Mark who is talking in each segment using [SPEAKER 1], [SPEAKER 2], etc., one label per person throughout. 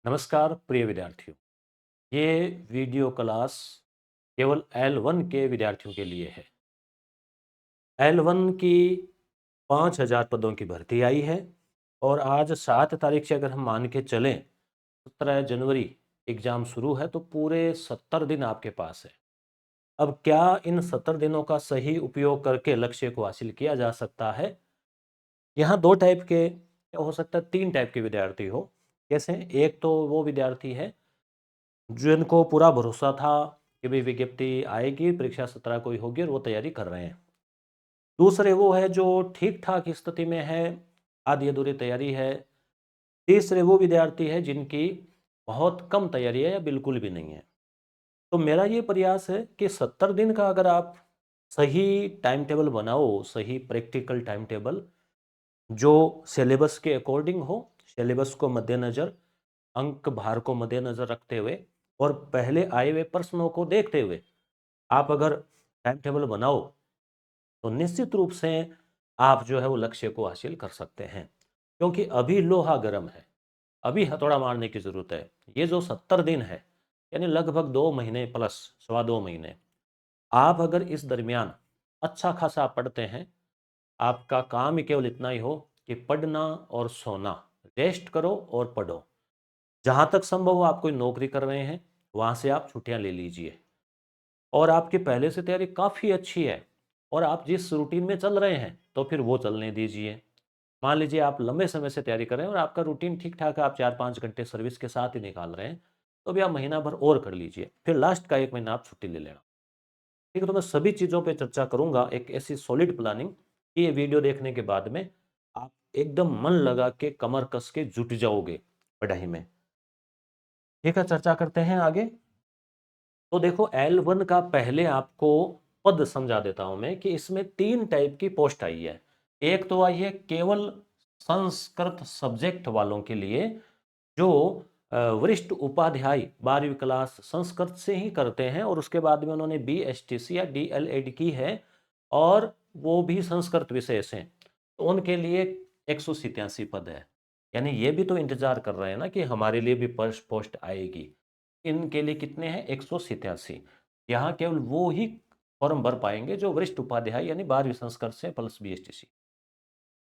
[SPEAKER 1] नमस्कार प्रिय विद्यार्थियों। ये वीडियो क्लास केवल L1 के विद्यार्थियों के लिए है। L1 की 5000 पदों की भर्ती आई है और आज 7 तारीख से अगर हम मान के चलें 17 जनवरी एग्ज़ाम शुरू है, तो पूरे 70 दिन आपके पास है। अब क्या इन 70 दिनों का सही उपयोग करके लक्ष्य को हासिल किया जा सकता है? यहाँ 2 टाइप के हो सकता है, 3 टाइप के विद्यार्थी हो। कैसे? एक तो वो विद्यार्थी है जिनको पूरा भरोसा था कि भाई विज्ञप्ति आएगी, परीक्षा 17 को ही होगी और वो तैयारी कर रहे हैं। दूसरे वो है जो ठीक-ठाक स्थिति में है, आधी-अधूरी तैयारी है। तीसरे वो विद्यार्थी है जिनकी बहुत कम तैयारी है या बिल्कुल भी नहीं है। तो मेरा ये प्रयास है कि 70 दिन का अगर आप सही टाइम टेबल बनाओ, सही प्रैक्टिकल टाइम टेबल जो सिलेबस के अकॉर्डिंग हो, सिलेबस को मद्देनज़र, अंक भार को मद्देनज़र रखते हुए और पहले आए हुए प्रश्नों को देखते हुए आप अगर टाइम टेबल बनाओ, तो निश्चित रूप से आप जो है वो लक्ष्य को हासिल कर सकते हैं। क्योंकि अभी लोहा गर्म है, अभी हथौड़ा मारने की ज़रूरत है। ये जो 70 दिन है, यानी लगभग 2 महीने प्लस, सवा 2 महीने, आप अगर इस दरमियान अच्छा खासा पढ़ते हैं, आपका काम ही केवल इतना ही हो कि पढ़ना और सोना, रेस्ट करो और पढ़ो। जहाँ तक संभव हो, आप कोई नौकरी कर रहे हैं, वहाँ से आप छुट्टियाँ ले लीजिए और आपकी पहले से तैयारी काफ़ी अच्छी है और आप जिस रूटीन में चल रहे हैं, तो फिर वो चलने दीजिए। मान लीजिए आप लंबे समय से तैयारी कर रहे हैं और आपका रूटीन ठीक-ठाक है, आप 4-5 घंटे सर्विस के साथ ही निकाल रहे हैं, तो भी आप महीना भर और कर लीजिए। फिर लास्ट का 1 महीना आप छुट्टी ले लेना। ठीक है, तो मैं सभी चीज़ों पे चर्चा करूँगा, एक ऐसी सॉलिड प्लानिंग कि ये वीडियो देखने के बाद में आप एकदम मन लगा के, कमर कस के जुट जाओगे पढ़ाई में। ठीक है, चर्चा करते हैं आगे। तो देखो, L1 का पहले आपको पद समझा देता हूं मैं कि इसमें 3 टाइप की पोस्ट आई है। एक तो आई है केवल संस्कृत सब्जेक्ट वालों के लिए, जो वरिष्ठ उपाध्याय 12वीं क्लास संस्कृत से ही करते हैं और उसके बाद में उन्होंने BSTC या DLED की है और वो भी संस्कृत विषय से, तो उनके लिए 187 पद है। यानी ये भी तो इंतजार कर रहे हैं ना कि हमारे लिए भी पोस्ट आएगी। इनके लिए कितने हैं? 187। यहाँ केवल वो ही फॉर्म भर पाएंगे जो वरिष्ठ उपाध्याय यानी 12वीं संस्कृत से प्लस BSTC।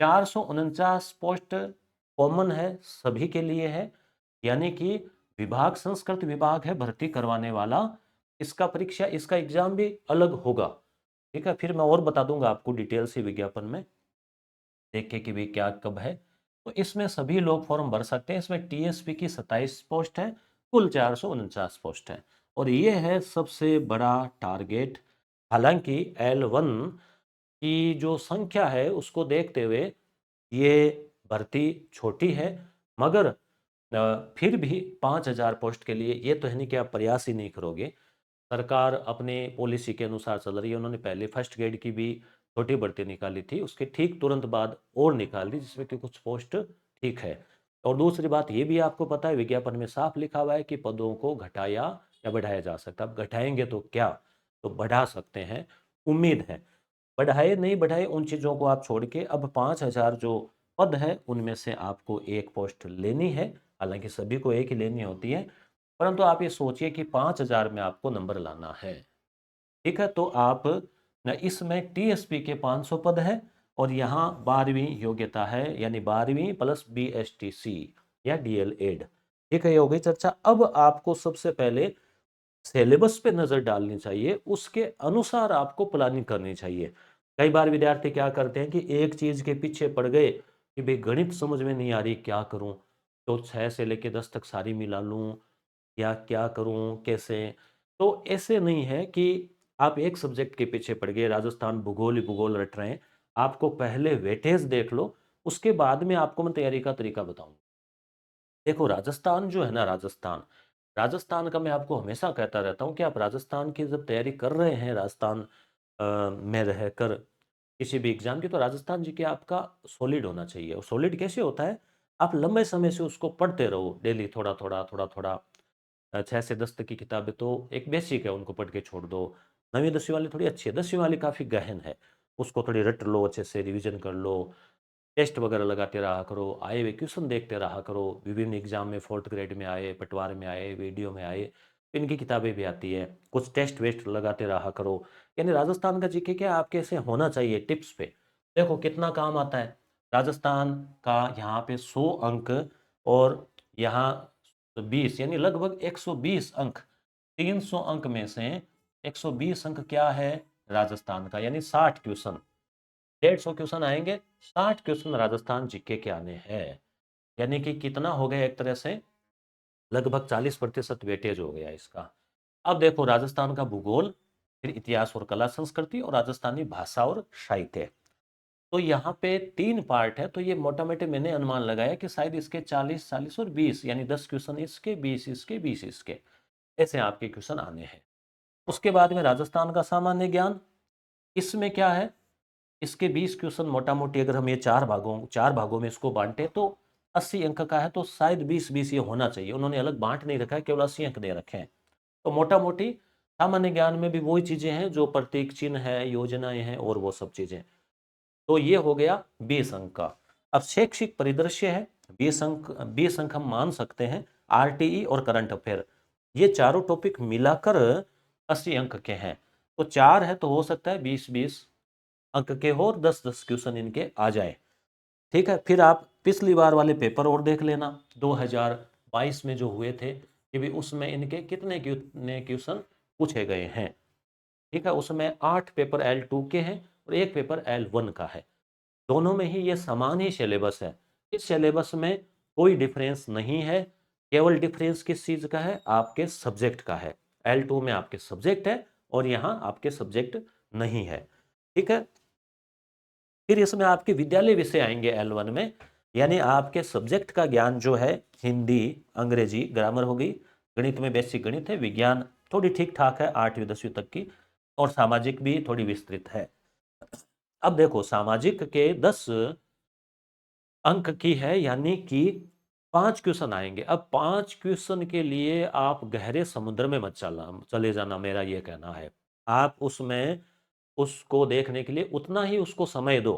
[SPEAKER 1] 449 पोस्ट कॉमन है, सभी के लिए है। यानी कि विभाग संस्कृत विभाग है भर्ती करवाने वाला, इसका परीक्षा, इसका एग्जाम भी अलग होगा। ठीक है, फिर मैं और बता दूंगा आपको डिटेल से विज्ञापन में, देखे कि भी क्या कब है। तो इसमें सभी लोग फॉर्म भर सकते हैं। इसमें TSP की 27 पोस्ट है, कुल 449 पोस्ट है और ये है सबसे बड़ा टारगेट। हालांकि L1 की जो संख्या है उसको देखते हुए ये भर्ती छोटी है, मगर फिर भी 5000 पोस्ट के लिए ये तो है नहीं कि आप प्रयास ही नहीं करोगे। सरकार अपने पॉलिसी के अनुसार चल रही है। उन्होंने पहले फर्स्ट ग्रेड की भी छोटी भर्ती निकाली थी, उसके ठीक तुरंत बाद और निकाल दी जिसमें कि कुछ पोस्ट ठीक है। और दूसरी बात ये भी आपको पता है, विज्ञापन में साफ लिखा हुआ है कि पदों को घटाया या बढ़ाया जा सकता है। अब घटाएंगे तो क्या, तो बढ़ा सकते हैं, उम्मीद है। बढ़ाए नहीं बढ़ाए उन चीज़ों को आप छोड़ के अब 5000 जो पद है उनमें से आपको एक पोस्ट लेनी है। हालांकि सभी को एक ही लेनी होती है, परंतु आप ये सोचिए कि 5000 में आपको नंबर लाना है। ठीक है, तो आप न, इसमें TSP के 500 पद है और यहाँ 12वीं योग्यता है, यानी 12वीं प्लस BSTC या DLED। ठीक है, ये हो गई चर्चा। अब आपको सबसे पहले सिलेबस पे नज़र डालनी चाहिए, उसके अनुसार आपको प्लानिंग करनी चाहिए। कई बार विद्यार्थी क्या करते हैं कि एक चीज़ के पीछे पड़ गए कि भाई गणित समझ में नहीं आ रही, क्या करूं, तो 6 से लेके 10 तक सारी मिला लूं या क्या करूं, कैसे? तो ऐसे नहीं है कि आप एक सब्जेक्ट के पीछे पड़ गए, राजस्थान भूगोल ही भूगोल रट रहे हैं। आपको पहले वेटेज देख लो, उसके बाद में आपको मैं तैयारी का तरीका बताऊंगा। देखो, राजस्थान जो है ना, राजस्थान राजस्थान का मैं आपको हमेशा कहता रहता हूँ कि आप राजस्थान की जब तैयारी कर रहे हैं, राजस्थान में रहकर किसी भी एग्जाम की, तो राजस्थान जी के आपका सॉलिड होना चाहिए। और सॉलिड कैसे होता है? आप लंबे समय से उसको पढ़ते रहो, डेली थोड़ा थोड़ा थोड़ा थोड़ा। 6 से 10 तक की किताबें तो एक बेसिक है, उनको पढ़ के छोड़ दो। 9वीं 10वीं वाली थोड़ी अच्छी है, 10वीं वाली काफ़ी गहन है, उसको थोड़ी रट लो, अच्छे से रिवीजन कर लो। टेस्ट वगैरह लगाते रहा करो, आए हुए क्वेश्चन देखते रहा करो, विभिन्न एग्जाम में फोर्थ ग्रेड में आए, पटवार में आए, वीडियो में आए, इनकी किताबें भी आती है, कुछ टेस्ट वेस्ट लगाते रहा करो। यानी राजस्थान का जीके क्या आपके ऐसे होना चाहिए टिप्स पे। देखो कितना काम आता है राजस्थान का, यहाँ पे 100 अंक और यहाँ 20, यानी लगभग 120 अंक। 300 अंक में से 120 अंक क्या है राजस्थान का, यानी 60 क्वेश्चन, 150 क्वेश्चन आएंगे, 60 क्वेश्चन राजस्थान जीके के आने हैं। यानी कि कितना हो गया, एक तरह से लगभग 40% वेटेज हो गया इसका। अब देखो राजस्थान का भूगोल, फिर इतिहास और कला संस्कृति, और राजस्थानी भाषा और साहित्य। तो यहाँ पे 3 पार्ट है, तो ये मोटा मोटी मैंने अनुमान लगाया कि शायद इसके 40 40 और 20, यानी 10 क्वेश्चन इसके, 20 इसके, 20 इसके, ऐसे आपके क्वेश्चन आने हैं। उसके बाद में राजस्थान का सामान्य ज्ञान, इसमें क्या है, इसके 20 क्वेश्चन मोटा मोटी अगर हम ये 4 भागों में इसको बांटे तो 80 अंक का है, तो शायद 20 20 ये होना चाहिए। उन्होंने अलग बांट नहीं रखा है, केवल 80 अंक दे रखे हैं। तो मोटा मोटी सामान्य ज्ञान में भी वही चीजें हैं जो प्रतीक चिन्ह है, योजनाएं हैं, और वो सब चीजें। तो ये हो गया 20 अंक का। अब शैक्षिक परिदृश्य है, 20 अंक, 20 अंक हम मान सकते हैं। आरटीई और करंट अफेयर, ये चारों टॉपिक मिलाकर 80 अंक के हैं। तो 4 है तो हो सकता है 20 20 अंक के हो, और 10 10 क्वेश्चन इनके आ जाए। ठीक है, फिर आप पिछली बार वाले पेपर और देख लेना, 2022 में जो हुए थे कि भी उसमें इनके कितने क्वेश्चन पूछे गए हैं। ठीक है, उसमें 8 पेपर L2 के हैं और 1 पेपर L1 का है। दोनों में ही ये समान ही सिलेबस है, इस सिलेबस में कोई डिफरेंस नहीं है। केवल डिफरेंस किस चीज का है, आपके सब्जेक्ट का है। L2 में आपके सब्जेक्ट है और यहाँ आपके सब्जेक्ट नहीं है। ठीक है, फिर इसमें आपके विद्यालय विषय आएंगे L1 में, यानी आपके सब्जेक्ट का ज्ञान जो है, हिंदी, अंग्रेजी, ग्रामर होगी, गणित में बेसिक गणित है, विज्ञान थोड़ी ठीक ठाक है 8वीं 10वीं तक की, और सामाजिक भी थोड़ी विस्तृत है। अब देखो सामाजिक के 10 अंक की है, यानी कि 5 क्वेश्चन आएंगे। अब 5 क्वेश्चन के लिए आप गहरे समुद्र में मत चले जाना, मेरा ये कहना है। आप उसमें उसको देखने के लिए उतना ही उसको समय दो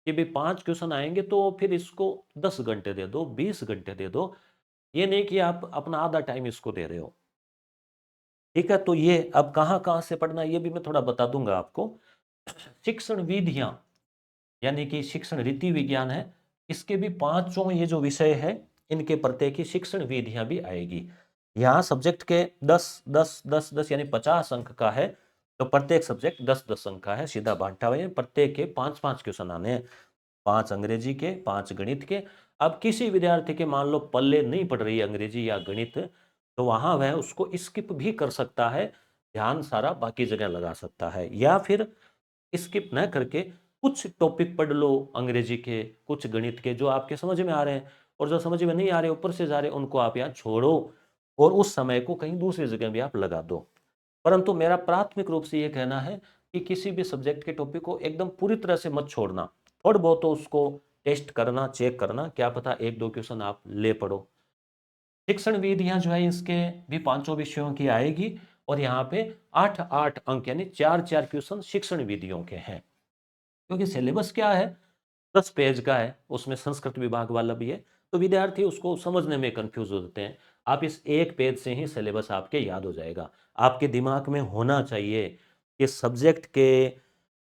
[SPEAKER 1] कि भी 5 क्वेश्चन आएंगे तो फिर इसको 10 घंटे दे दो, 20 घंटे दे दो। ये नहीं कि आप अपना आधा टाइम इसको दे रहे हो। ठीक है, तो ये अब कहाँ कहाँ से पढ़ना ये भी मैं थोड़ा बता दूंगा आपको। शिक्षण विधियां, यानी कि शिक्षण रीति विज्ञान है, इसके भी पांचों ये जो विषय है, इनके प्रत्येक की शिक्षण विधियां भी आएगी। यहाँ सब्जेक्ट के 10 10 10 10 यानी 50 अंक का है, तो प्रत्येक सब्जेक्ट 10 10 अंक का है, सीधा बांटा हुआ है। प्रत्येक के 5 5 क्वेश्चन आने हैं, 5 अंग्रेजी के, 5 गणित के। अब किसी विद्यार्थी के मान लो पल्ले नहीं पड़ रही है अंग्रेजी या गणित, तो वहां वह उसको स्किप भी कर सकता है, ध्यान सारा बाकी जगह लगा सकता है, या फिर स्किप न करके कुछ टॉपिक पढ़ लो अंग्रेजी के, कुछ गणित के जो आपके समझ में आ रहे हैं, और जो समझ में नहीं आ रहे ऊपर से जा रहे उनको आप यहाँ छोड़ो, और उस समय को कहीं दूसरी जगह भी आप लगा दो। परंतु मेरा प्राथमिक रूप से ये कहना है कि किसी भी सब्जेक्ट के टॉपिक को एकदम पूरी तरह से मत छोड़ना, थोड़ा बहुत तो उसको टेस्ट करना, चेक करना, क्या पता 1 2 क्वेश्चन आप ले पढ़ो। शिक्षण विधियां जो है इसके भी पांचों विषयों की आएगी, और यहाँ पे 8 8 अंक यानी 4 4 क्वेश्चन शिक्षण विधियों के हैं। क्योंकि सिलेबस क्या है, 10 पेज का है, उसमें संस्कृत विभाग वाला भी है, तो विद्यार्थी उसको समझने में कंफ्यूज होते हैं। आप इस 1 पेज से ही सिलेबस आपके याद हो जाएगा। आपके दिमाग में होना चाहिए कि सब्जेक्ट के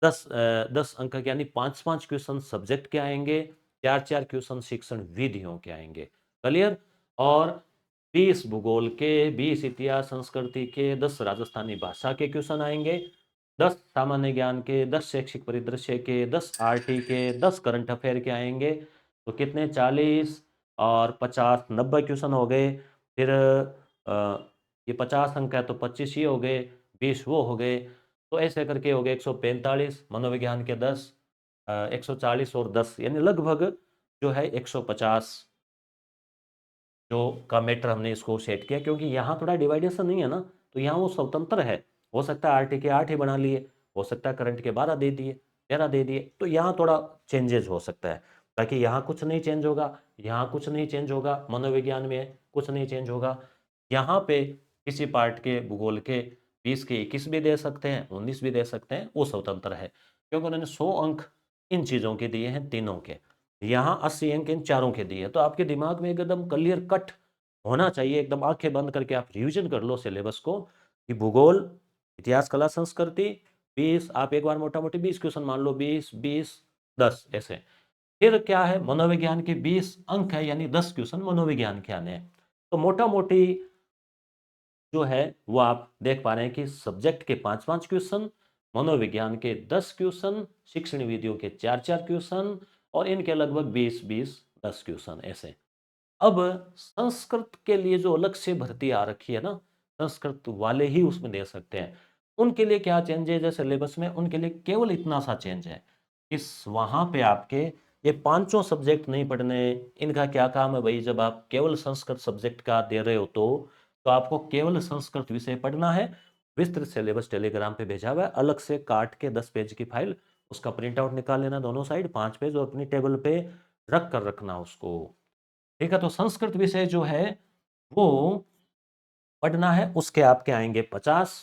[SPEAKER 1] 10 अंक यानी 5 5 क्वेश्चन सब्जेक्ट के आएंगे, 4 4 क्वेश्चन शिक्षण विधियों के आएंगे। क्लियर? और 20 भूगोल के, 20 इतिहास संस्कृति के, 10 राजस्थानी भाषा के क्वेश्चन आएंगे, 10 सामान्य ज्ञान के, 10 शैक्षिक परिदृश्य के, 10 आरटी के, 10 करंट अफेयर के आएंगे। तो कितने, 40 और 50 90 क्वेश्चन हो गए। फिर ये 50 अंक है तो 25 ये हो गए, 20 वो हो गए, तो ऐसे करके हो गए 145। मनोविज्ञान के 10, 140 और 10 यानी लगभग जो है 150 जो का मैटर हमने इसको सेट किया, क्योंकि यहाँ थोड़ा डिवाइडेशन नहीं है ना, तो यहाँ वो स्वतंत्र है। हो सकता है आरटी के 8 ही बना लिए, हो सकता है करंट के 12 दे दिए, 13 दे दिए, तो यहाँ थोड़ा चेंजेस हो सकता है। बाकी यहाँ कुछ नहीं चेंज होगा, यहाँ कुछ नहीं चेंज होगा, मनोविज्ञान में कुछ नहीं चेंज होगा। यहाँ पे किसी पार्ट के भूगोल के 20 के 21 भी दे सकते हैं, 19 भी दे सकते हैं, वो स्वतंत्र है, क्योंकि उन्होंने 100 अंक इन चीज़ों के दिए हैं तीनों के। यहाँ 80 अंक इन चारों के दिए, तो आपके दिमाग में एकदम क्लियर कट होना चाहिए, एकदम आंखें बंद करके आप रिवीजन कर लो सिलेबस को कि भूगोल, इतिहास, कला, संस्कृति 20, आप एक बार मोटा मोटी 20 क्वेश्चन मान लो, 20 20 10 ऐसे। फिर क्या है, मनोविज्ञान के 20 अंक है, यानी 10 क्वेश्चन मनोविज्ञान के आने हैं। तो मोटा मोटी जो है वो आप देख पा रहे हैं कि सब्जेक्ट के 5-5 क्वेश्चन, मनोविज्ञान के 10 क्वेश्चन, शिक्षण विधियों के 4-4 क्वेश्चन, और इनके लगभग 20-20 10 क्वेश्चन ऐसे। अब संस्कृत के लिए जो अलग से भर्ती आ रखी है ना, संस्कृत वाले ही उसमें दे सकते हैं। उनके लिए क्या चेंज है, जैसे सिलेबस में उनके लिए केवल इतना सा चेंज है कि वहां पे आपके ये पांचों सब्जेक्ट नहीं पढ़ने। इनका क्या काम है भाई, जब आप केवल संस्कृत सब्जेक्ट का दे रहे हो तो आपको केवल संस्कृत विषय पढ़ना है। विस्तृत सिलेबस टेलीग्राम पे भेजा हुआ है, अलग से काट के 10 पेज की फाइल, उसका प्रिंट आउट निकाल लेना दोनों साइड 5 पेज, और अपनी टेबल पे रख कर रखना उसको। ठीक है, तो संस्कृत विषय जो है वो पढ़ना है, उसके आपके आएंगे 50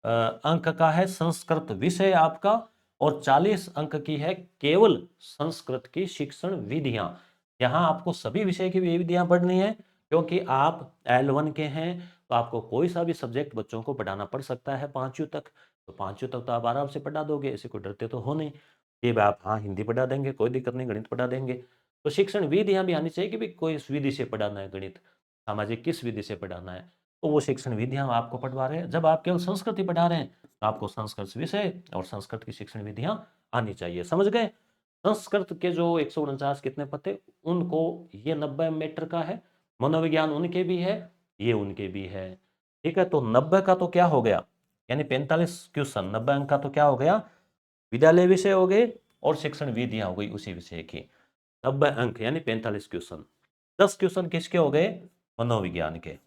[SPEAKER 1] अंक का है संस्कृत विषय आपका, और 40 अंक की है केवल संस्कृत की शिक्षण विधियां। यहाँ आपको सभी विषय की विधियां पढ़नी है, क्योंकि आप L1 के हैं, तो आपको कोई सा भी सब्जेक्ट बच्चों को पढ़ाना पड़ सकता है पांचवी तक। तो पांचवी तक तो आप आराम से पढ़ा दोगे, ऐसे कोई डरते तो हो नहीं। ये भी आप हाँ हिंदी पढ़ा देंगे, कोई दिक्कत नहीं, गणित पढ़ा देंगे। तो शिक्षण विधियां भी आनी चाहिए कि भाई कोई इस विधि से पढ़ाना है गणित, सामाजिक किस विधि से पढ़ाना है, तो वो शिक्षण विधियां हम आपको पढ़वा रहे हैं। जब आप केवल संस्कृत ही पढ़ा रहे हैं तो आपको संस्कृत विषय और संस्कृत की शिक्षण विधियां आनी चाहिए, समझ गए। संस्कृत के जो 149 कितने पते, उनको ये 90 मीटर का है, मनोविज्ञान उनके भी है, ये उनके भी है। ठीक है, तो 90 का तो क्या हो गया, यानी 45 क्वेश्चन 90 अंक का तो क्या हो गया, विद्यालय विषय हो गए और शिक्षण विधियां हो गई उसी विषय की। 90 अंक यानी 45 क्वेश्चन। 10 क्वेश्चन किसके हो गए, मनोविज्ञान के।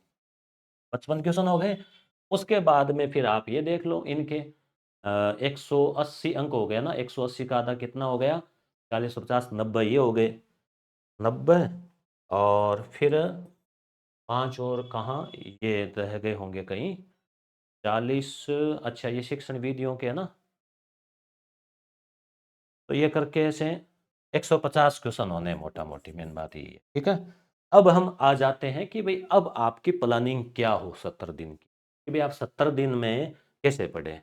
[SPEAKER 1] 55 क्वेश्चन हो गए। उसके बाद में फिर आप ये देख लो इनके 180 अंक हो गया ना, 180 का आधा कितना हो गया, 40 50 90 ये हो गए, 90। और फिर 5 और कहाँ ये रह गए होंगे कहीं, 40। अच्छा ये शिक्षण विधियों के है ना, तो ये करके ऐसे 150 क्वेश्चन होने मोटा मोटी, मेन बात ये है। ठीक है, अब हम आ जाते हैं कि भाई अब आपकी प्लानिंग क्या हो 70 दिन की, कि भाई आप 70 दिन में कैसे पढ़े।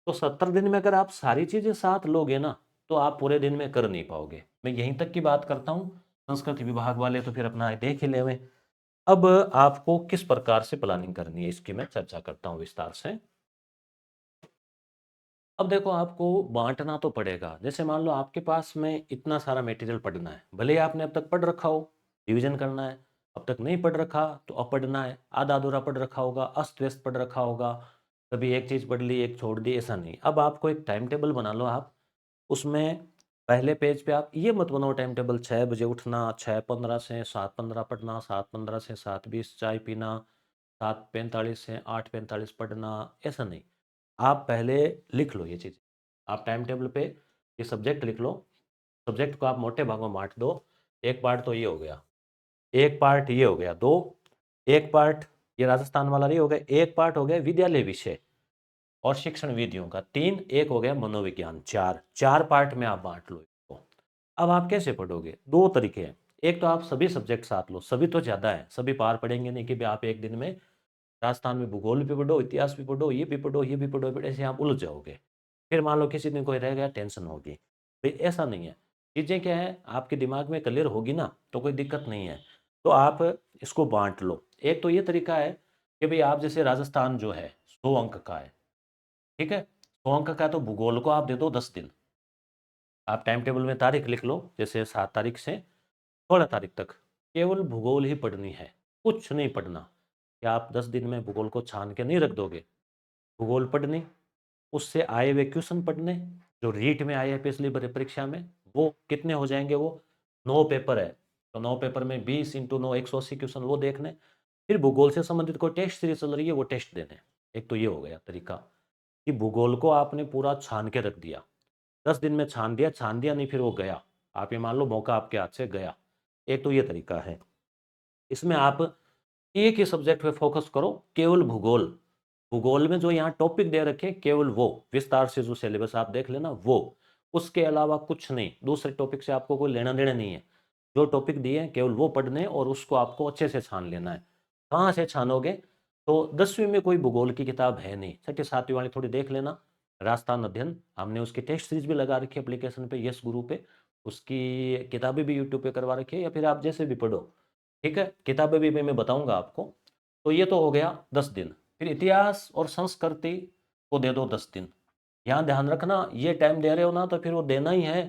[SPEAKER 1] तो 70 दिन में अगर आप सारी चीजें साथ लोगे ना, तो आप पूरे दिन में कर नहीं पाओगे। मैं यहीं तक की बात करता हूँ, संस्कृत विभाग वाले तो फिर अपना देख ही ले। अब आपको किस प्रकार से प्लानिंग करनी है इसकी मैं चर्चा करता हूँ विस्तार से। अब देखो, आपको बांटना तो पड़ेगा। जैसे मान लो आपके पास में इतना सारा मटेरियल पढ़ना है, भले ही आपने अब तक पढ़ रखा हो, रिवीजन करना है। अब तक नहीं पढ़ रखा तो अब पढ़ना है, आधा अधूरा पढ़ रखा होगा, अस्त व्यस्त पढ़ रखा होगा, कभी एक चीज़ पढ़ ली एक छोड़ दी, ऐसा नहीं। अब आपको एक टाइम टेबल बना लो आप, उसमें पहले पेज पे आप ये मत बनाओ टाइम टेबल 6 बजे उठना, 6:15 से 7:15 पढ़ना, 7:15 से 7:20 चाय पीना, 7:45 से 8:45 पढ़ना, ऐसा नहीं। आप पहले लिख लो ये चीज़, आप टाइम टेबल पे ये सब्जेक्ट लिख लो। सब्जेक्ट को आप मोटे भागों में बांट दो। एक पार्ट तो ये हो गया, एक पार्ट ये हो गया, दो। एक पार्ट ये राजस्थान वाला ये हो गया, एक पार्ट हो गया विद्यालय विषय और शिक्षण विधियों का, तीन। एक हो गया मनोविज्ञान, चार। चार पार्ट में आप बांट लो इसको। अब आप कैसे पढ़ोगे, दो तरीके हैं। एक तो आप सभी सब्जेक्ट साथ लो, सभी तो ज़्यादा है, सभी पार पढ़ेंगे नहीं कि भाई आप एक दिन में राजस्थान में भूगोल भी पढ़ो, इतिहास भी पढ़ो, ये भी पढ़ो, ये भी पढ़ो, फिर ऐसे आप उलझ जाओगे। फिर मान लो किसी दिन कोई रह गया, टेंशन होगी। भाई ऐसा नहीं है, चीज़ें क्या है आपके दिमाग में क्लियर होगी ना, तो कोई दिक्कत नहीं है। तो आप इसको बांट लो। एक तो ये तरीका है कि भाई आप जैसे राजस्थान जो है 100 अंक का है, ठीक है, 100 अंक का है, तो भूगोल को आप दे दो 10 दिन। आप टाइम टेबल में तारीख लिख लो, जैसे 7 तारीख से 16 तारीख तक केवल भूगोल ही पढ़नी है, कुछ नहीं पढ़ना। क्या आप 10 दिन में भूगोल को छान के नहीं रख दोगे, भूगोल पढ़नी, उससे आए हुए क्वेश्चन पढ़ने, जो रीट में आए हैं पिछली परीक्षा में, वो कितने हो जाएंगे, वो 9 पेपर है, तो 9 पेपर में 20 × 9 180 क्वेश्चन वो देखने। फिर भूगोल से संबंधित कोई टेस्ट सीरीज चल रही है वो टेस्ट देने। एक तो ये हो गया तरीका कि भूगोल को आपने पूरा छान के रख दिया, 10 दिन में छान दिया, छान दिया नहीं फिर वो गया, आप ये मान लो मौका आपके हाथ से गया। एक तो ये तरीका है। इसमें आप एक ही सब्जेक्ट पे फोकस करो, केवल भूगोल। भूगोल में जो यहाँ टॉपिक दे रखे केवल वो, विस्तार से जो सिलेबस आप देख लेना वो, उसके अलावा कुछ नहीं, दूसरे टॉपिक से आपको कोई लेना देना नहीं है। जो टॉपिक दिए हैं केवल वो पढ़ने और उसको आपको अच्छे से छान लेना है। कहाँ से छानोगे? तो 10वीं में कोई भूगोल की किताब है नहीं, छठी सातवीं वाली थोड़ी देख लेना। राजस्थान अध्ययन हमने उसकी टेस्ट सीरीज भी लगा रखी है एप्लीकेशन पे, यस गुरु पे। उसकी किताबें भी यूट्यूब पे करवा रखी है, या फिर आप जैसे भी पढ़ो, ठीक है, किताबें भी मैं बताऊंगा आपको। तो ये तो हो गया 10 दिन। फिर इतिहास और संस्कृति को दे दो 10 दिन। यहाँ ध्यान रखना, ये टाइम दे रहे हो ना तो फिर वो देना ही है।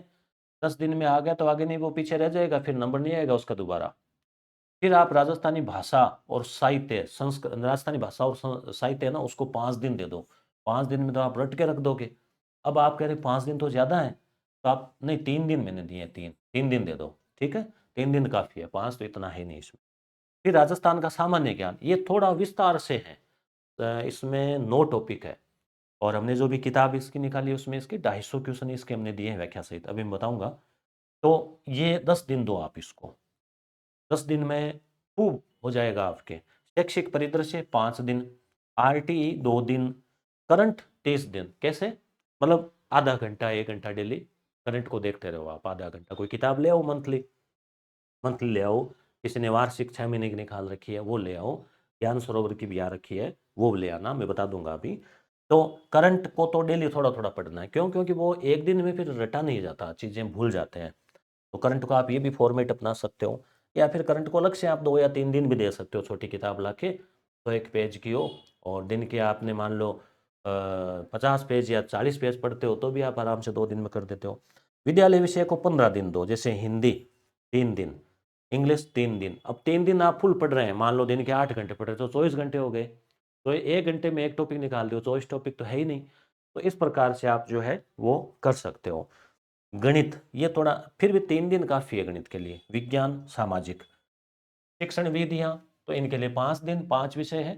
[SPEAKER 1] 10 दिन में आ गया तो आगे नहीं, वो पीछे रह जाएगा, फिर नंबर नहीं आएगा उसका दोबारा। फिर आप राजस्थानी भाषा और साहित्य, संस्कृत राजस्थानी भाषा और साहित्य है ना, उसको 5 दिन दे दो। 5 दिन में तो आप रट के रख दोगे। अब आप कह रहे 5 दिन तो ज़्यादा है, तो आप नहीं, 3 दिन मैंने दिए, 3 दिन दे दो, ठीक है। 3 दिन काफ़ी है, 5 तो इतना है नहीं इसमें। फिर राजस्थान का सामान्य ज्ञान, ये थोड़ा विस्तार से है। इसमें 9 टॉपिक है, और हमने जो भी किताब इसकी निकाली उसमें इसके 250 क्वेश्चन इसके हमने दिए हैं व्याख्या सहित, अभी मैं बताऊंगा। तो ये 10 दिन दो आप इसको, 10 दिन में खूब हो जाएगा आपके। शैक्षिक परिदृश्य 5 दिन, आरटीई 2 दिन, करंट 30 दिन। कैसे? मतलब आधा घंटा 1 घंटा डेली करंट को देखते रहो आप, आधा घंटा। कोई किताब ले आओ, मंथली मंथली ले आओ। किसी ने वार्षिक 6 महीने की निकाल रखी है वो ले आओ, ज्ञान सरोवर की भी आ रखी है वो ले आना, मैं बता दूंगा अभी। तो करंट को तो डेली थोड़ा थोड़ा पढ़ना है, क्यों? क्योंकि वो एक दिन में फिर रटा नहीं जाता, चीज़ें भूल जाते हैं। तो करंट को आप ये भी फॉर्मेट अपना सकते हो, या फिर करंट को अलग से आप 2 या 3 दिन भी दे सकते हो, छोटी किताब लाके। तो 1 पेज की हो, और दिन के आपने मान लो 50 पेज या 40 पेज पढ़ते हो, तो भी आप आराम से 2 दिन में कर देते हो। विद्यालय विषय को 15 दिन दो, जैसे हिंदी 3 दिन, इंग्लिश 3 दिन। अब 3 दिन आप फुल पढ़ रहे हैं, मान लो दिन के 8 घंटे पढ़ रहे तो 24 घंटे हो गए। तो 1 घंटे में एक टॉपिक निकाल दो, 24 टॉपिक तो है ही नहीं। तो इस प्रकार से आप जो है वो कर सकते हो। गणित, ये थोड़ा फिर भी 3 दिन काफ़ी है गणित के लिए। विज्ञान सामाजिक, शिक्षण विधियाँ, तो इनके लिए 5 दिन, 5 विषय है।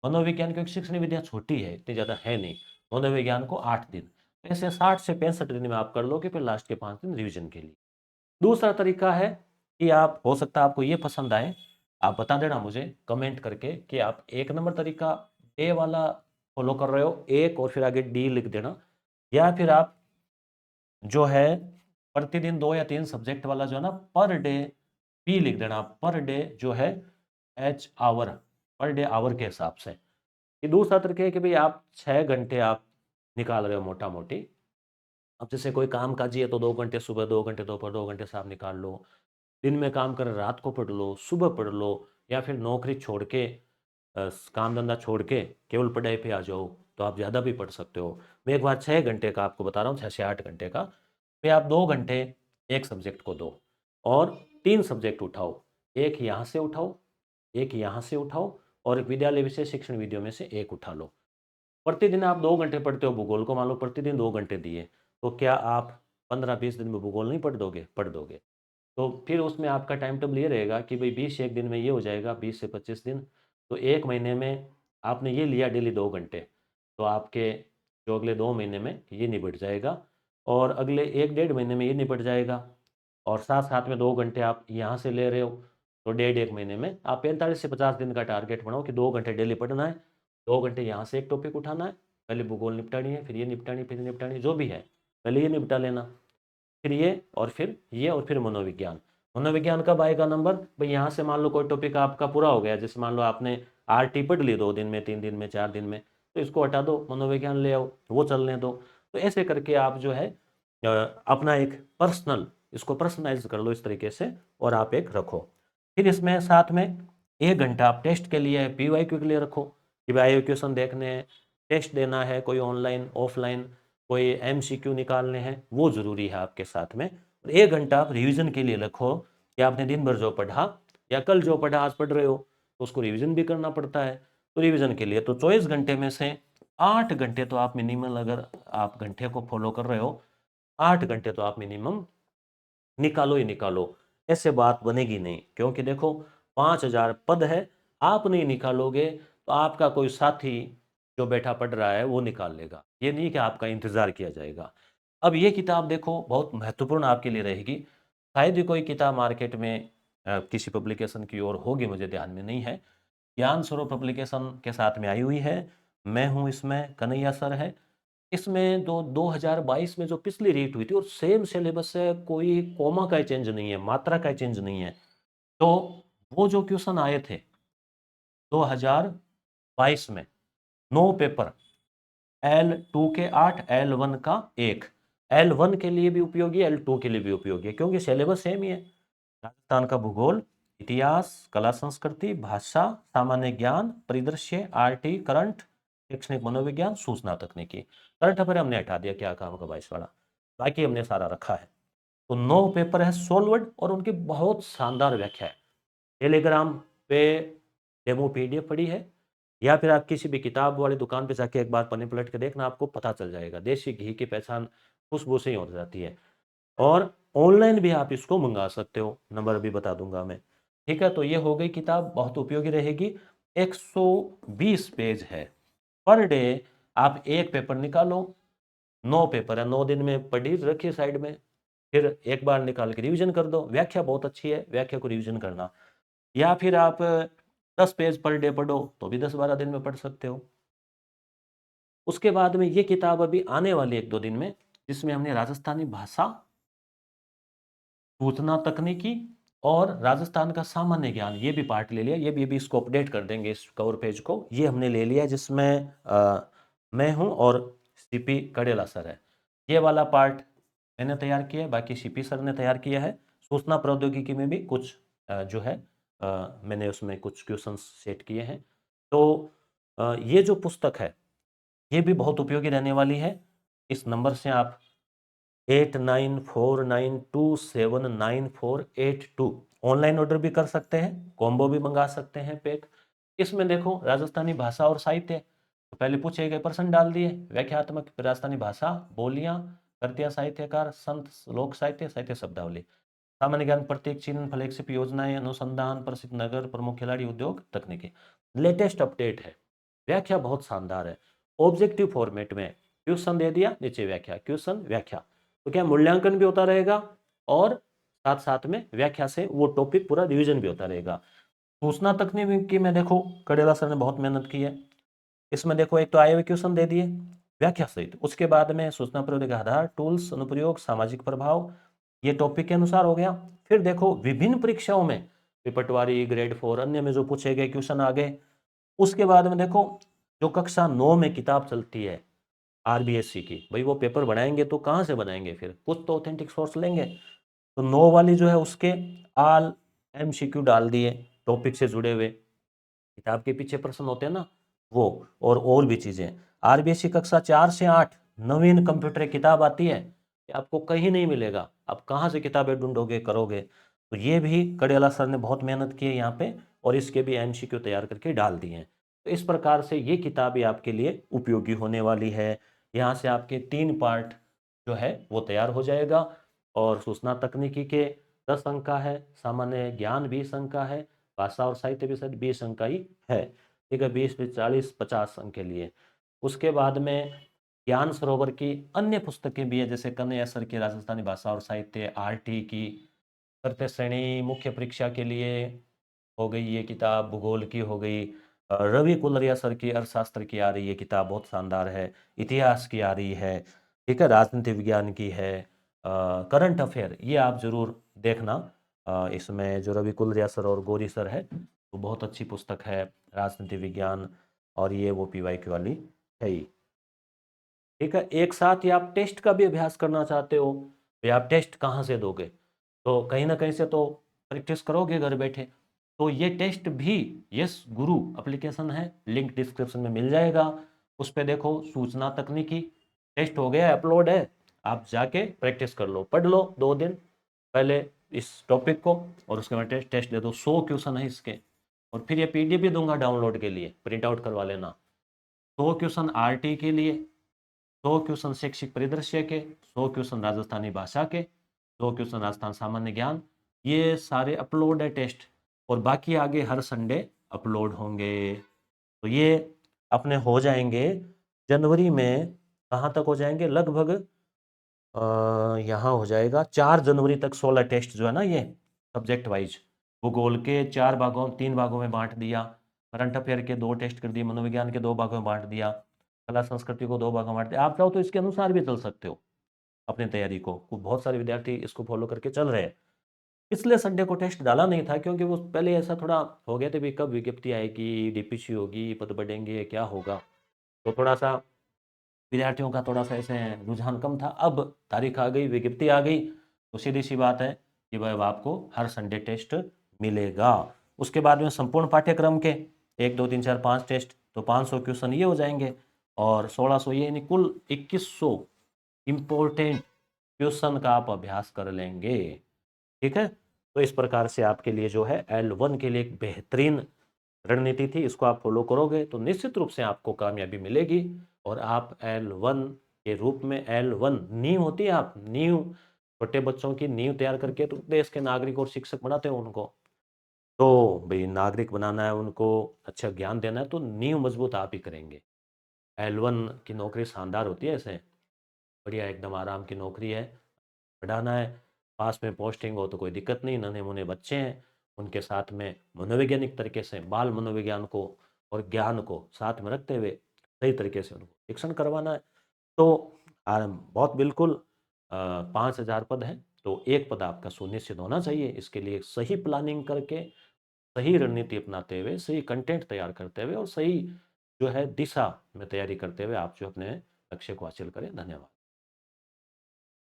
[SPEAKER 1] मनोविज्ञान, क्योंकि शिक्षण विधियाँ छोटी है, इतनी ज़्यादा है नहीं। मनोविज्ञान को 8 दिन। ऐसे 60 से 65 दिन में आप कर लोगे, फिर लास्ट के 5 दिन रिविजन के लिए। दूसरा तरीका है कि आप, हो सकता है आपको ये पसंद आए, आप बता देना मुझे कमेंट करके कि आप 1 नंबर तरीका ए वाला फॉलो कर रहे हो, एक और फिर आगे डी लिख देना, या फिर आप जो है प्रतिदिन 2 या 3 सब्जेक्ट वाला जो है ना, पर डे पी लिख देना, पर डे जो है H hour, per day hour के हिसाब से। ये दूसरा तरीका है कि भाई आप 6 घंटे आप निकाल रहे हो मोटा मोटी। अब जैसे कोई काम काजी है तो 2 घंटे सुबह, 2 घंटे दोपहर, 2 घंटे शाम निकाल लो। दिन में काम कर रात को पढ़ लो, सुबह पढ़ लो, या फिर नौकरी छोड़ के, काम धंधा छोड़ के केवल पढ़ाई पे आ जाओ, तो आप ज़्यादा भी पढ़ सकते हो। मैं एक बार 6 घंटे का आपको बता रहा हूँ, 6 से 8 घंटे का। फिर आप 2 घंटे एक सब्जेक्ट को दो, और 3 सब्जेक्ट उठाओ। एक यहाँ से उठाओ, एक यहाँ से उठाओ, और एक विद्यालय विषय शिक्षण विधियों में से एक उठा लो। प्रतिदिन आप 2 घंटे पढ़ते हो भूगोल को, मान लो प्रतिदिन 2 घंटे दिए, तो क्या आप 15-20 दिन में भूगोल नहीं पढ़ दोगे? पढ़ दोगे। तो फिर उसमें आपका टाइम टेबल ये रहेगा कि भाई 20 एक दिन में ये हो जाएगा, 20 से 25 दिन। तो 1 महीने में आपने ये लिया डेली 2 घंटे, तो आपके जो अगले 2 महीने में ये निपट जाएगा, और अगले 1 डेढ़ महीने में ये निपट जाएगा। और साथ साथ में 2 घंटे आप यहाँ से ले रहे हो, तो डेढ़ एक महीने में आप 45 से 50 दिन का टारगेट बनाओ कि 2 घंटे डेली पढ़ना है। 2 घंटे यहाँ से एक टॉपिक उठाना है, पहले भूगोल निपटानी है, फिर ये निपटानी, फिर ये निपटानी, जो भी है पहले ये निपटा लेना, फिर ये, और फिर ये, और फिर मनोविज्ञान। मनोविज्ञान कब आएगा नंबर? भाई यहाँ से मान लो कोई टॉपिक आपका पूरा हो गया, जैसे मान लो आपने आरटी पढ़ ली 2 दिन में, 3 दिन में, 4 दिन में, तो इसको हटा दो, मनोविज्ञान ले आओ, वो चलने दो। तो ऐसे करके आप जो है अपना एक पर्सनल, इसको पर्सनलाइज कर लो इस तरीके से, और आप एक रखो। फिर इसमें साथ में 1 घंटा आप टेस्ट के लिए, पीवाईक्यू के लिए रखो, कि भाई क्वेश्चन देखने हैं, टेस्ट देना है, कोई ऑनलाइन ऑफलाइन, कोई एमसीक्यू निकालने हैं, वो ज़रूरी है आपके साथ में। और 1 घंटा आप रिवीजन के लिए रखो, कि आपने दिन भर जो पढ़ा, या कल जो पढ़ा आज पढ़ रहे हो, तो उसको रिवीजन भी करना पड़ता है। तो रिवीजन के लिए तो 24 घंटे में से 8 घंटे तो आप मिनिमम, अगर आप घंटे को फॉलो कर रहे हो, 8 घंटे तो आप मिनिमम निकालो ही निकालो। ऐसे बात बनेगी नहीं, क्योंकि देखो 5,000 पद है, आप नहीं निकालोगे तो आपका कोई साथी जो बैठा पढ़ रहा है वो निकाल लेगा। ये नहीं कि आपका इंतज़ार किया जाएगा। अब ये किताब देखो बहुत महत्वपूर्ण आपके लिए रहेगी। शायद ही कोई किताब मार्केट में किसी पब्लिकेशन की ओर होगी, मुझे ध्यान में नहीं है। ज्ञान स्वरूप पब्लिकेशन के साथ में आई हुई है, मैं हूँ इसमें, कन्हैया सर है। इसमें 2022 में जो पिछली रीट हुई थी और सेम सिलेबस है, कोई कॉमा का चेंज नहीं है, मात्रा का चेंज नहीं है। तो वो जो क्वेश्चन आए थे 2022 में 9 पेपर, L2 के 8, L1 का 1, L1 के लिए भी उपयोगी है, L2 के लिए भी उपयोगी है, क्योंकि सिलेबस सेम ही है। राजस्थान का भूगोल, इतिहास, कला संस्कृति, भाषा, सामान्य ज्ञान, परिदृश्य, आरटी, करंट, शैक्षणिक मनोविज्ञान, सूचना तकनीकी। करंट अफेयर हमने हटा दिया, क्या काम का 22 वाला, बाकी हमने सारा रखा है। तो 9 पेपर है सोल्वड और उनकी बहुत शानदार व्याख्या है। टेलीग्राम पे डेमो पीडीएफ पड़ी है, या फिर आप किसी भी किताब वाली दुकान पे जाके एक बार पन्ने पलट के देखना, आपको पता चल जाएगा। देसी घी की पहचान खुशबू से ही हो जाती है। और ऑनलाइन भी आप इसको मंगा सकते हो, नंबर भी बता दूंगा मैं। ठीक है, तो ये हो गई किताब, बहुत उपयोगी रहेगी। 120 पेज है, पर डे आप एक पेपर निकालो, 9 पेपर है, 9 दिन में पढ़ी रखिए साइड में, फिर एक बार निकाल के रिवीजन कर दो। व्याख्या बहुत अच्छी है, व्याख्या को रिवीजन करना। या फिर आप 10 पेज पर डे पढ़ो तो भी 10-12 दिन में पढ़ सकते हो। उसके बाद में ये किताब अभी आने वाली 1-2 दिन में, जिसमें हमने राजस्थानी भाषा, सूचना तकनीकी और राजस्थान का सामान्य ज्ञान, ये भी पार्ट ले लिया। ये भी अभी इसको अपडेट कर देंगे, इस कवर पेज को ये हमने ले लिया, जिसमें मैं हूं और सीपी कड़ेला सर है। ये वाला पार्ट मैंने तैयार किया है, बाकी सीपी सर ने तैयार किया है। सूचना प्रौद्योगिकी में भी कुछ जो है मैंने उसमें कुछ क्वेश्चंस सेट किए हैं। तो ये जो पुस्तक है ये भी बहुत उपयोगी रहने वाली है। इस नंबर से आप 8949279482 ऑनलाइन ऑर्डर भी कर सकते हैं, कॉम्बो भी मंगा सकते हैं पैक। इसमें देखो राजस्थानी भाषा और साहित्य, तो पहले पूछे गए प्रश्न डाल दिए, व्याख्यात्मक राजस्थानी भाषा, बोलियां, कृतियां, साहित्यकार, संत, लोक साहित्य, साहित्य शब्दावली, सामान्य ज्ञान, प्रतीक चिन्ह, फ्लैगशिप योजनाएं, अनुसंधान, प्रसिद्ध नगर, प्रमुख खिलाड़ी, उद्योग, तकनीकी। लेटेस्ट अपडेट है, व्याख्या बहुत शानदार है, ऑब्जेक्टिव फॉर्मेट में क्वेश्चन दे दिया, नीचे व्याख्या, क्वेश्चन व्याख्या, तो क्या मूल्यांकन भी होता रहेगा और साथ साथ में व्याख्या से वो टॉपिक पूरा रिवीजन भी होता रहेगा। सूचना तकनीकी में देखो कड़ेला सर ने बहुत मेहनत की है। इसमें देखो एक तो आए हुए क्वेश्चन दे दिए व्याख्या सहित, उसके बाद में सूचना प्रौद्योगिकी का आधार, टूल्स, अनुप्रयोग, सामाजिक प्रभाव, ये टॉपिक के अनुसार हो गया। फिर देखो विभिन्न परीक्षाओं में, पटवारी, ग्रेड 4, अन्य में जो पूछे गए क्वेश्चन आ गए। उसके बाद में देखो जो कक्षा 9 में किताब चलती है आरबीएससी की, भाई वो पेपर बनाएंगे तो कहाँ से बनाएंगे, फिर कुछ तो ऑथेंटिक सोर्स लेंगे। तो 9 वाली जो है उसके आल एमसीक्यू डाल दिए, टॉपिक से जुड़े हुए, किताब के पीछे प्रश्न होते हैं ना वो, और भी चीजें। आरबीएससी कक्षा 4 से 8 नवीन कंप्यूटर किताब आती है, ये आपको कहीं नहीं मिलेगा, आप कहाँ से किताबें ढूंढोगे, करोगे। तो ये भी कड़ियाला सर ने बहुत मेहनत की है यहाँ पे, और इसके भी एमसीक्यू तैयार करके डाल दिए हैं। तो इस प्रकार से ये किताब भी आपके लिए उपयोगी होने वाली है। यहाँ से आपके 3 पार्ट जो है वो तैयार हो जाएगा, और सूचना तकनीकी के 10 अंक का है, सामान्य ज्ञान 20 अंक का है, भाषा और साहित्य भी सर 20 अंक का ही है। ठीक है, 20, 40, 50 अंक के लिए। उसके बाद में ज्ञान सरोवर की अन्य पुस्तकें भी है, जैसे कन्हैया सर की राजस्थानी भाषा और साहित्य, आरटी की तृतीय श्रेणी मुख्य परीक्षा के लिए हो गई ये किताब, भूगोल की हो गई, रवि कुलरिया सर की अर्थशास्त्र की आ रही है किताब, बहुत शानदार है, इतिहास की आ रही है, ठीक है, राजनीति विज्ञान की है, करंट अफेयर, ये आप जरूर देखना। इसमें जो रवि कुलरिया सर और गौरी सर है, तो बहुत अच्छी पुस्तक है राजनीति विज्ञान, और ये वो पीवाईक्यू वाली है ही। ठीक है, एक साथ ही आप टेस्ट का भी अभ्यास करना चाहते हो, तो आप टेस्ट कहाँ से दोगे, तो कहीं ना कहीं से तो प्रैक्टिस करोगे घर बैठे। तो ये टेस्ट भी यस गुरु एप्लीकेशन है, लिंक डिस्क्रिप्शन में मिल जाएगा, उस पर देखो सूचना तकनीकी टेस्ट हो गया, अपलोड है, आप जाके प्रैक्टिस कर लो, पढ़ लो 2 दिन पहले इस टॉपिक को, और उसके बाद टेस्ट टेस्ट दे दो। 100 क्वेश्चन है इसके, और फिर ये पीडीएफ भी दूंगा डाउनलोड के लिए, प्रिंट आउट करवा लेना। 100 क्वेश्चन आरटी के लिए, 100 क्वेश्चन शैक्षिक परिदृश्य के, 100 क्वेश्चन राजस्थानी भाषा के, 100 क्वेश्चन राजस्थान सामान्य ज्ञान, ये सारे अपलोड है टेस्ट, और बाकी आगे हर संडे अपलोड होंगे। तो ये अपने हो जाएंगे जनवरी में, कहाँ तक हो जाएंगे, लगभग यहाँ हो जाएगा 4 जनवरी तक 16 टेस्ट जो है ना, ये सब्जेक्ट वाइज भूगोल के 4 भागों 3 भागों में बांट दिया, करंट अफेयर के 2 टेस्ट कर दिए, मनोविज्ञान के 2 भागों में बांट दिया, कला संस्कृति को 2 भागों में बाँटते हैं। आप चाहो तो इसके अनुसार भी चल सकते हो अपनी तैयारी को। बहुत सारे विद्यार्थी इसको फॉलो करके चल रहे हैं। पिछले संडे को टेस्ट डाला नहीं था क्योंकि वो पहले ऐसा थोड़ा हो गया था भी कब विज्ञप्ति आएगी, डीपीसी होगी, पद बढ़ेंगे, क्या होगा। तो थोड़ा-सा विद्यार्थियों का थोड़ा-सा ऐसे रुझान कम था। अब तारीख आ गई, विज्ञप्ति आ गई, तो सीधी-सी बात है कि भाई अब आपको हर संडे टेस्ट मिलेगा। उसके बाद में संपूर्ण पाठ्यक्रम के 1, 2, 3, 4, 5 टेस्ट, तो 500 क्वेश्चन ये हो जाएंगे और 1600 ये, यानी कुल 2100 इम्पोर्टेंट क्वेश्चन का आप अभ्यास कर लेंगे। ठीक है, तो इस प्रकार से आपके लिए जो है L1 के लिए एक बेहतरीन रणनीति थी। इसको आप फॉलो करोगे तो निश्चित रूप से आपको कामयाबी मिलेगी और आप L1 के रूप में, L1 नींव होती है, आप नींव, छोटे बच्चों की नींव तैयार करके तो देश के नागरिक और शिक्षक बनाते हो उनको। तो भाई नागरिक बनाना है, उनको अच्छा ज्ञान देना है, तो नींव मजबूत आप ही करेंगे। L1 की नौकरी शानदार होती है, ऐसे बढ़िया एकदम आराम की नौकरी है। पढ़ाना है, पास में पोस्टिंग हो तो कोई दिक्कत नहीं, नन्हे मुन्ने बच्चे हैं, उनके साथ में मनोवैज्ञानिक तरीके से बाल मनोविज्ञान को और ज्ञान को साथ में रखते हुए सही तरीके से उनको शिक्षण करवाना है। तो बहुत बिल्कुल 5,000 पद हैं, तो एक पद आपका सुनिश्चित होना चाहिए। इसके लिए सही प्लानिंग करके, सही रणनीति अपनाते हुए, सही कंटेंट तैयार करते हुए और सही जो है दिशा में तैयारी करते हुए आप जो अपने लक्ष्य को हासिल करें। धन्यवाद।